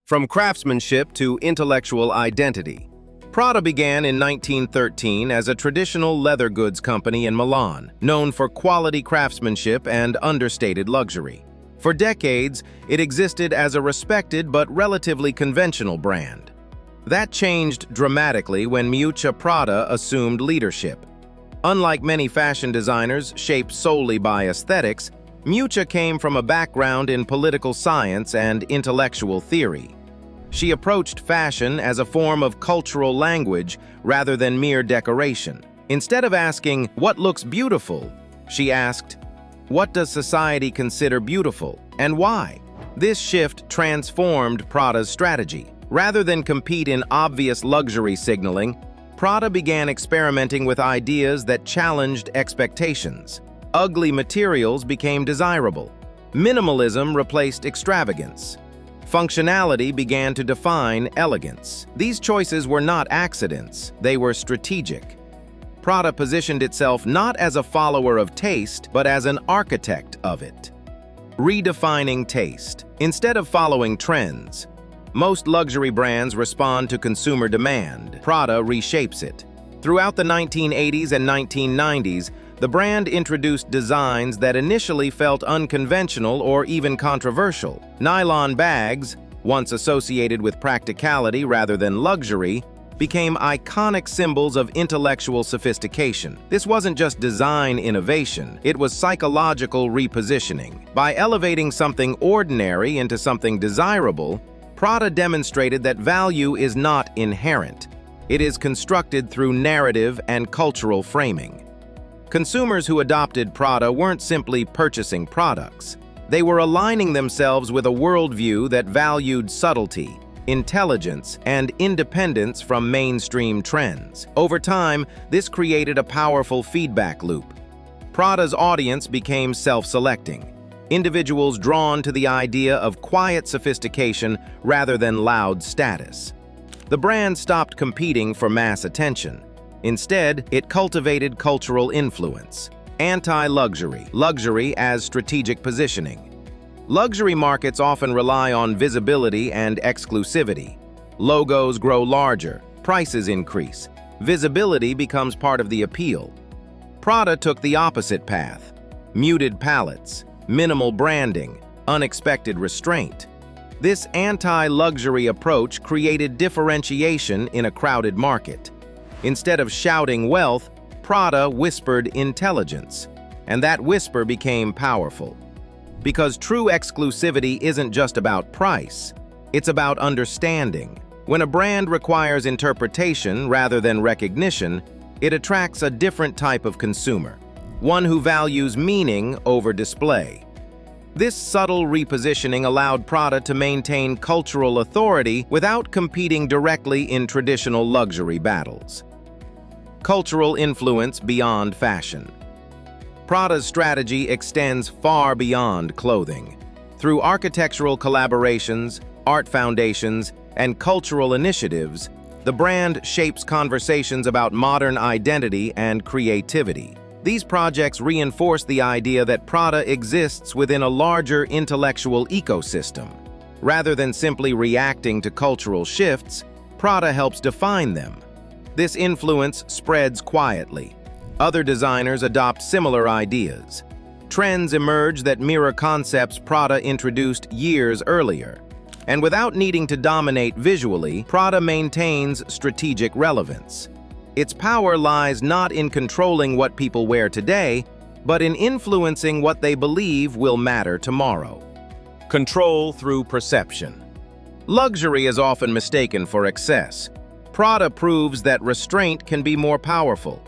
From craftsmanship to intellectual identity. Prada began in 1913 as a traditional leather goods company in Milan, known for quality craftsmanship and understated luxury. For decades, it existed as a respected but relatively conventional brand. That changed dramatically when Miuccia Prada assumed leadership. Unlike many fashion designers shaped solely by aesthetics, Miuccia came from a background in political science and intellectual theory. She approached fashion as a form of cultural language rather than mere decoration. Instead of asking, "What looks beautiful?" she asked, "What does society consider beautiful, and why?" This shift transformed Prada's strategy. Rather than compete in obvious luxury signaling, Prada began experimenting with ideas that challenged expectations. Ugly materials became desirable. Minimalism replaced extravagance. Functionality began to define elegance. These choices were not accidents, they were strategic. Prada positioned itself not as a follower of taste, but as an architect of it. Redefining taste. Instead of following trends, most luxury brands respond to consumer demand. Prada reshapes it. Throughout the 1980s and 1990s, the brand introduced designs that initially felt unconventional or even controversial. Nylon bags, once associated with practicality rather than luxury, became iconic symbols of intellectual sophistication. This wasn't just design innovation, it was psychological repositioning. By elevating something ordinary into something desirable, Prada demonstrated that value is not inherent. It is constructed through narrative and cultural framing. Consumers who adopted Prada weren't simply purchasing products. They were aligning themselves with a worldview that valued subtlety, intelligence, and independence from mainstream trends. Over time, this created a powerful feedback loop. Prada's audience became self-selecting, individuals drawn to the idea of quiet sophistication rather than loud status. The brand stopped competing for mass attention. Instead, it cultivated cultural influence. Anti-luxury. Luxury as strategic positioning. Luxury markets often rely on visibility and exclusivity. Logos grow larger, prices increase. Visibility becomes part of the appeal. Prada took the opposite path. Muted palettes, minimal branding, unexpected restraint. This anti-luxury approach created differentiation in a crowded market. Instead of shouting wealth, Prada whispered intelligence, and that whisper became powerful. Because true exclusivity isn't just about price, it's about understanding. When a brand requires interpretation rather than recognition, it attracts a different type of consumer, one who values meaning over display. This subtle repositioning allowed Prada to maintain cultural authority without competing directly in traditional luxury battles. Cultural influence beyond fashion. Prada's strategy extends far beyond clothing. Through architectural collaborations, art foundations, and cultural initiatives, the brand shapes conversations about modern identity and creativity. These projects reinforce the idea that Prada exists within a larger intellectual ecosystem. Rather than simply reacting to cultural shifts, Prada helps define them. This influence spreads quietly. Other designers adopt similar ideas. Trends emerge that mirror concepts Prada introduced years earlier. And without needing to dominate visually, Prada maintains strategic relevance. Its power lies not in controlling what people wear today, but in influencing what they believe will matter tomorrow. Control through perception. Luxury is often mistaken for excess. Prada proves that restraint can be more powerful.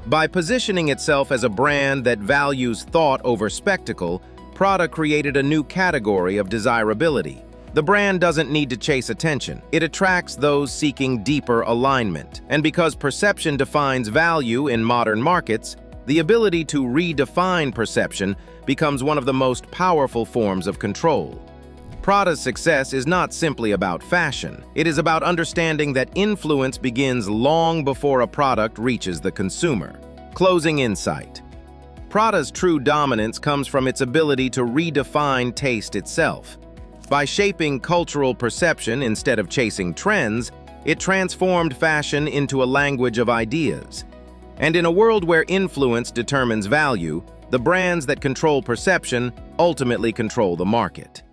By positioning itself as a brand that values thought over spectacle, Prada created a new category of desirability. The brand doesn't need to chase attention. It attracts those seeking deeper alignment. And because perception defines value in modern markets, the ability to redefine perception becomes one of the most powerful forms of control. Prada's success is not simply about fashion. It is about understanding that influence begins long before a product reaches the consumer. Closing insight. Prada's true dominance comes from its ability to redefine taste itself. By shaping cultural perception instead of chasing trends, it transformed fashion into a language of ideas. And in a world where influence determines value, the brands that control perception ultimately control the market.